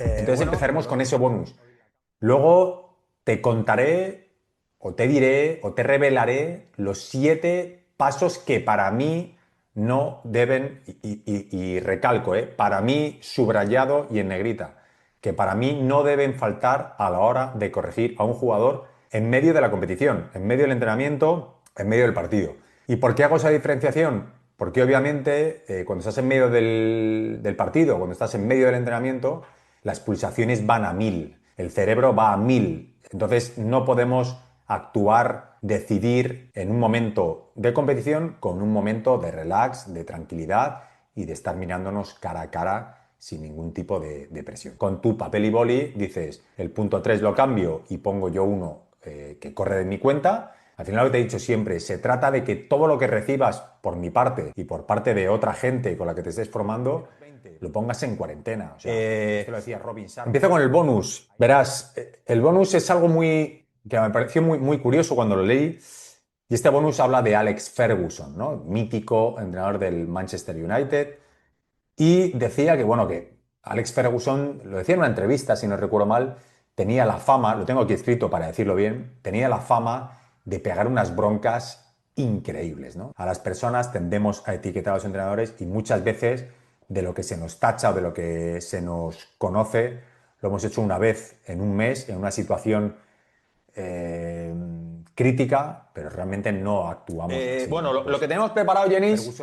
Entonces empezaremos con ese bonus. Luego te contaré, o te diré, o te revelaré los 7 pasos que para mí no deben, y recalco, para mí subrayado y en negrita, que para mí no deben faltar a la hora de corregir a un jugador en medio de la competición, en medio del entrenamiento, en medio del partido. ¿Y por qué hago esa diferenciación? Porque obviamente cuando estás en medio del partido, cuando estás en medio del entrenamiento, las pulsaciones van a 1000, el cerebro va a 1000. Entonces no podemos actuar, decidir en un momento de competición con un momento de relax, de tranquilidad y de estar mirándonos cara a cara sin ningún tipo de presión. Con tu papel y boli dices, el punto 3 lo cambio y pongo yo uno que corre de mi cuenta. Al final lo que te he dicho siempre, se trata de que todo lo que recibas por mi parte y por parte de otra gente con la que te estés formando, lo pongas en cuarentena. O sea, esto lo decía Robin Sharma. Empiezo con el bonus. Verás, el bonus es algo que me pareció muy curioso cuando lo leí. Y este bonus habla de Alex Ferguson, ¿no? Mítico entrenador del Manchester United. Y decía que, bueno, que Alex Ferguson, lo decía en una entrevista, si no recuerdo mal, tenía la fama, lo tengo aquí escrito para decirlo bien, tenía la fama de pegar unas broncas increíbles, ¿no? A las personas tendemos a etiquetar a los entrenadores y muchas veces de lo que se nos tacha o de lo que se nos conoce, lo hemos hecho una vez en un mes, en una situación eh, crítica, pero realmente no actuamos así. Bueno, lo que tenemos preparado, Jenis,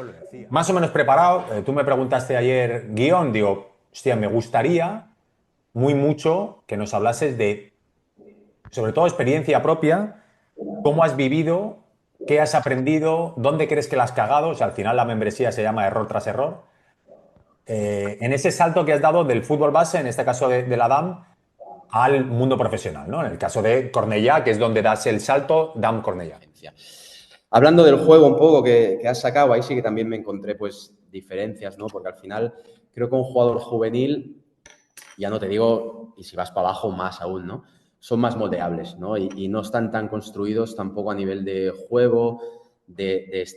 más o menos preparado. Tú me preguntaste ayer guión, digo, hostia, me gustaría muy mucho que nos hablases de, sobre todo, experiencia propia, cómo has vivido, qué has aprendido, dónde crees que la has cagado, o sea, al final la membresía se llama error tras error, en ese salto que has dado del fútbol base, en este caso de la DAM, al mundo profesional, ¿no? En el caso de Cornellá, que es donde das el salto, DAM Cornellá. Hablando del juego un poco que has sacado, ahí sí que también me encontré pues diferencias, ¿no? Porque al final creo que un jugador juvenil, ya no te digo, y si vas para abajo más aún, ¿no? Son más moldeables, ¿no? Y no están tan construidos tampoco a nivel de juego,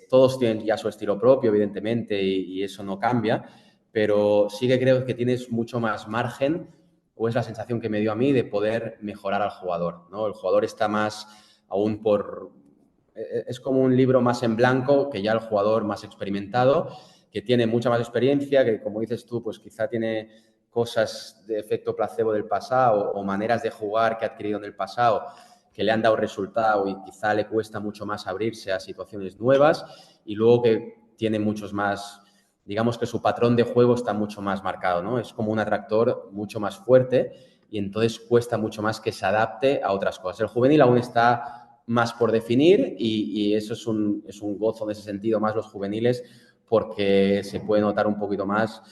todos tienen ya su estilo propio, evidentemente, y eso no cambia, pero sí que creo que tienes mucho más margen, o es la sensación que me dio a mí, de poder mejorar al jugador, ¿no? El jugador está más aún es como un libro más en blanco que ya el jugador más experimentado, que tiene mucha más experiencia, que como dices tú, pues quizá tiene cosas de efecto placebo del pasado o maneras de jugar que ha adquirido en el pasado que le han dado resultado y quizá le cuesta mucho más abrirse a situaciones nuevas, y luego que tiene muchos más, digamos que su patrón de juego está mucho más marcado, ¿no? Es como un atractor mucho más fuerte y entonces cuesta mucho más que se adapte a otras cosas. El juvenil aún está más por definir y eso es un gozo en ese sentido, más los juveniles, porque se puede notar un poquito más.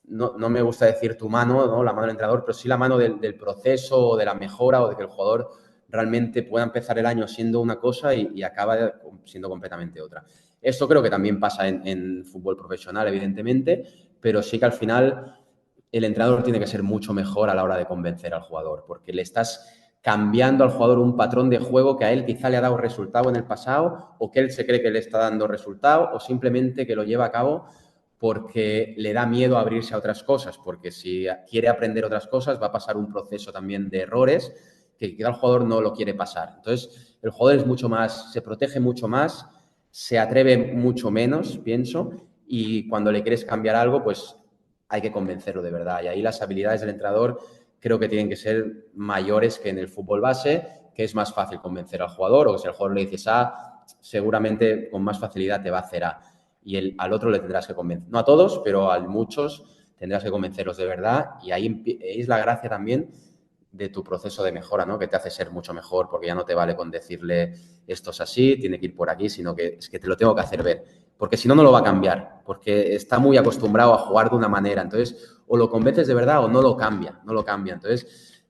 No me gusta decir tu mano, ¿no? La mano del entrenador, pero sí la mano del proceso o de la mejora o de que el jugador realmente pueda empezar el año siendo una cosa y acaba siendo completamente otra. Esto creo que también pasa en fútbol profesional, evidentemente, pero sí que al final el entrenador tiene que ser mucho mejor a la hora de convencer al jugador, porque le estás cambiando al jugador un patrón de juego que a él quizá le ha dado resultado en el pasado, o que él se cree que le está dando resultado, o simplemente que lo lleva a cabo porque le da miedo a abrirse a otras cosas, porque si quiere aprender otras cosas va a pasar un proceso también de errores que quizá el jugador no lo quiere pasar. Entonces, el jugador es mucho más, se protege mucho más, se atreve mucho menos, pienso, y cuando le quieres cambiar algo, pues hay que convencerlo de verdad. Y ahí las habilidades del entrenador creo que tienen que ser mayores que en el fútbol base, que es más fácil convencer al jugador, o que si al jugador le dices A, seguramente con más facilidad te va a hacer A. Y al otro le tendrás que convencer. No a todos, pero a muchos tendrás que convencerlos de verdad. Y ahí es la gracia también de tu proceso de mejora, ¿no? Que te hace ser mucho mejor, porque ya no te vale con decirle esto es así, tiene que ir por aquí, sino que es que te lo tengo que hacer ver. Porque si no, no lo va a cambiar, porque está muy acostumbrado a jugar de una manera. Entonces, o lo convences de verdad o no lo cambia, no lo cambia. Entonces,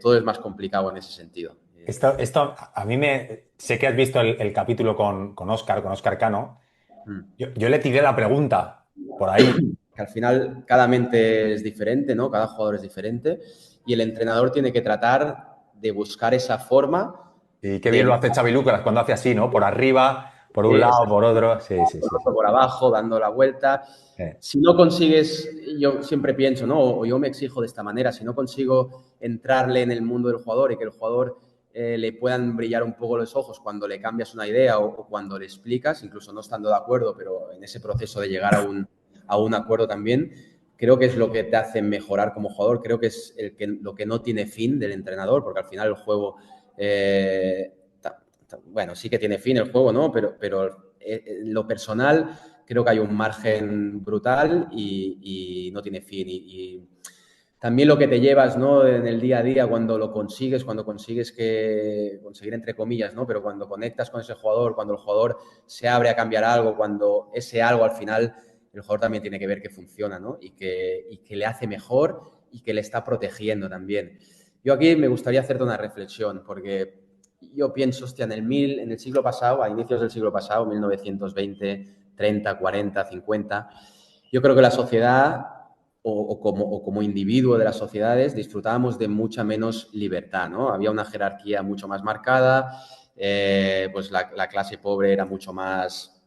todo es más complicado en ese sentido. Esto a mí me... Sé que has visto el capítulo con Óscar Cano. Yo le tiré la pregunta por ahí. Que al final cada mente es diferente, ¿no? Cada jugador es diferente y el entrenador tiene que tratar de buscar esa forma Y qué bien lo de... hace Xavi Lucas cuando hace así, ¿no? Por arriba, por un lado, por otro. Sí, sí, sí, sí. por abajo, dando la vuelta. Eh, Si no consigues, yo siempre pienso, ¿no? O yo me exijo de esta manera, si no consigo entrarle en el mundo del jugador y que el jugador le puedan brillar un poco los ojos cuando le cambias una idea o cuando le explicas, incluso no estando de acuerdo, pero en ese proceso de llegar a un acuerdo también, creo que es lo que te hace mejorar como jugador, creo que es lo que no tiene fin del entrenador, porque al final el juego, bueno, sí que tiene fin el juego, ¿no? Pero en lo personal creo que hay un margen brutal y no tiene fin. Y también lo que te llevas, ¿no? En el día a día, cuando lo consigues, cuando consigues conseguir entre comillas, ¿no? Pero cuando conectas con ese jugador, cuando el jugador se abre a cambiar algo, cuando ese algo al final el jugador también tiene que ver que funciona, ¿no? Y que le hace mejor y que le está protegiendo también. Yo aquí me gustaría hacerte una reflexión, porque yo pienso, hostia, en el siglo pasado, a inicios del siglo pasado, 1920, 30, 40, 50, yo creo que la sociedad o como individuo de las sociedades disfrutábamos de mucha menos libertad, ¿no? Había una jerarquía mucho más marcada, pues la clase pobre era mucho más,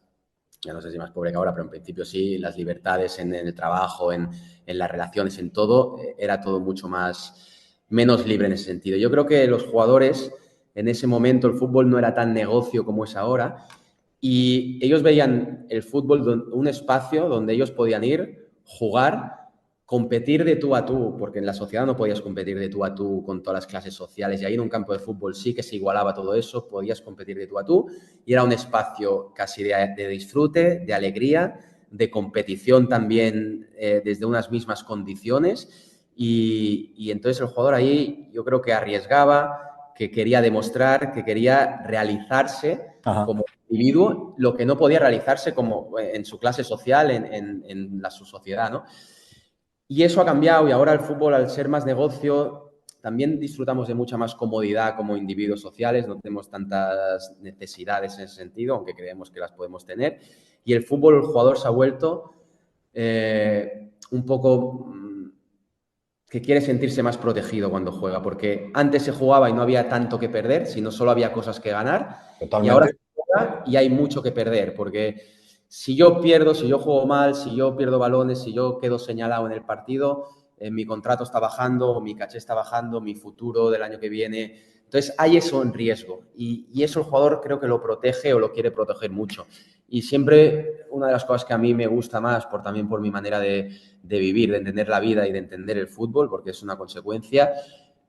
ya no sé si más pobre que ahora, pero en principio sí, las libertades en el trabajo, en las relaciones, en todo, era todo mucho menos libre en ese sentido. Yo creo que los jugadores, en ese momento el fútbol no era tan negocio como es ahora y ellos veían el fútbol un espacio donde ellos podían ir, jugar, competir de tú a tú, porque en la sociedad no podías competir de tú a tú con todas las clases sociales y ahí en un campo de fútbol sí que se igualaba todo eso, podías competir de tú a tú y era un espacio casi de disfrute, de alegría, de competición también desde unas mismas condiciones y entonces el jugador ahí yo creo que arriesgaba, que quería demostrar, que quería realizarse Ajá. como individuo, lo que no podía realizarse como en su clase social, su sociedad, ¿no? Y eso ha cambiado y ahora el fútbol, al ser más negocio, también disfrutamos de mucha más comodidad como individuos sociales, no tenemos tantas necesidades en ese sentido, aunque creemos que las podemos tener. Y el fútbol, el jugador se ha vuelto un poco que quiere sentirse más protegido cuando juega, porque antes se jugaba y no había tanto que perder, sino solo había cosas que ganar, y ahora Totalmente. se juega y hay mucho que perder, porque si yo pierdo, si yo juego mal, si yo pierdo balones, si yo quedo señalado en el partido, mi contrato está bajando, mi caché está bajando, mi futuro del año que viene. Entonces hay eso en riesgo y eso el jugador creo que lo protege o lo quiere proteger mucho. Y siempre una de las cosas que a mí me gusta más, también por mi manera de vivir, de entender la vida y de entender el fútbol, porque es una consecuencia,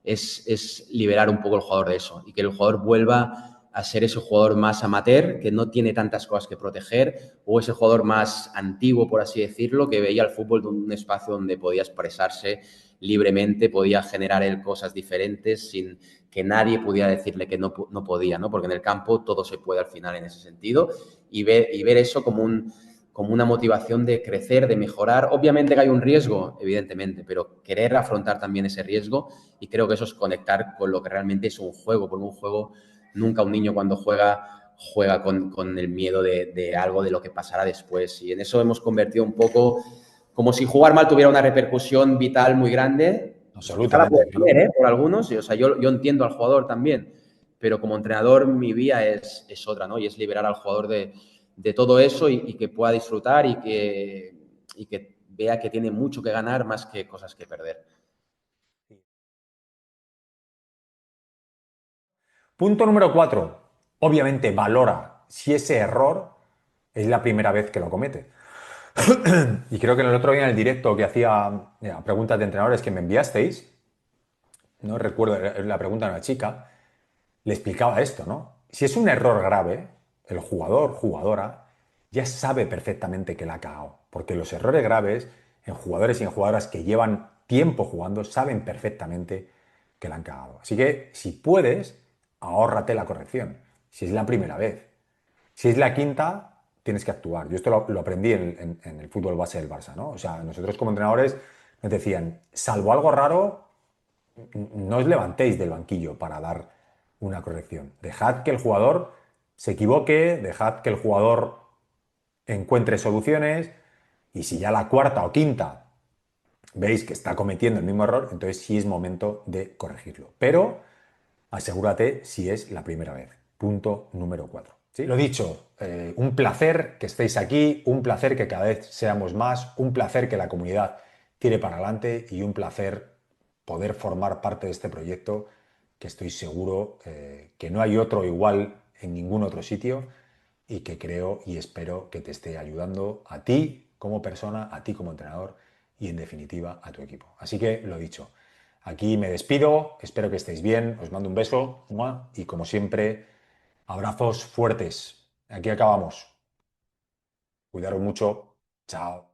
es liberar un poco el jugador de eso y que el jugador vuelva a ser ese jugador más amateur, que no tiene tantas cosas que proteger, o ese jugador más antiguo, por así decirlo, que veía el fútbol de un espacio donde podía expresarse libremente, podía generar él cosas diferentes sin que nadie pudiera decirle que no podía, ¿no? Porque en el campo todo se puede al final en ese sentido y ver eso como una motivación de crecer, de mejorar. Obviamente que hay un riesgo, evidentemente, pero querer afrontar también ese riesgo y creo que eso es conectar con lo que realmente es un juego, porque un juego, nunca un niño cuando juega con el miedo de algo de lo que pasará después. Y en eso hemos convertido un poco como si jugar mal tuviera una repercusión vital muy grande. Quizá la Absolutamente, puede claro. tener, por algunos, o sea, yo entiendo al jugador también, pero como entrenador mi vía es otra, ¿no? Y es liberar al jugador de todo eso y que pueda disfrutar y que vea que tiene mucho que ganar más que cosas que perder. Punto número 4. Obviamente valora si ese error es la primera vez que lo comete. Y creo que en el otro día en el directo que hacía preguntas de entrenadores que me enviasteis, no recuerdo, la pregunta de una chica, le explicaba esto, ¿no? Si es un error grave, el jugador, jugadora, ya sabe perfectamente que la ha cagado. Porque los errores graves en jugadores y en jugadoras que llevan tiempo jugando saben perfectamente que la han cagado. Así que si puedes, ahórrate la corrección. Si es la primera vez. Si es la quinta, tienes que actuar. Yo esto lo aprendí en el fútbol base del Barça, ¿no? O sea, nosotros como entrenadores nos decían, salvo algo raro, no os levantéis del banquillo para dar una corrección. Dejad que el jugador se equivoque, dejad que el jugador encuentre soluciones y si ya la cuarta o quinta veis que está cometiendo el mismo error, entonces sí es momento de corregirlo. Pero asegúrate si es la primera vez. Punto número 4. Sí, lo dicho, un placer que estéis aquí, un placer que cada vez seamos más, un placer que la comunidad tire para adelante y un placer poder formar parte de este proyecto que estoy seguro que no hay otro igual en ningún otro sitio y que creo y espero que te esté ayudando a ti como persona, a ti como entrenador y en definitiva a tu equipo. Así que lo dicho, aquí me despido, espero que estéis bien, os mando un beso ¡mua! Y como siempre, abrazos fuertes. Aquí acabamos. Cuidaros mucho. Chao.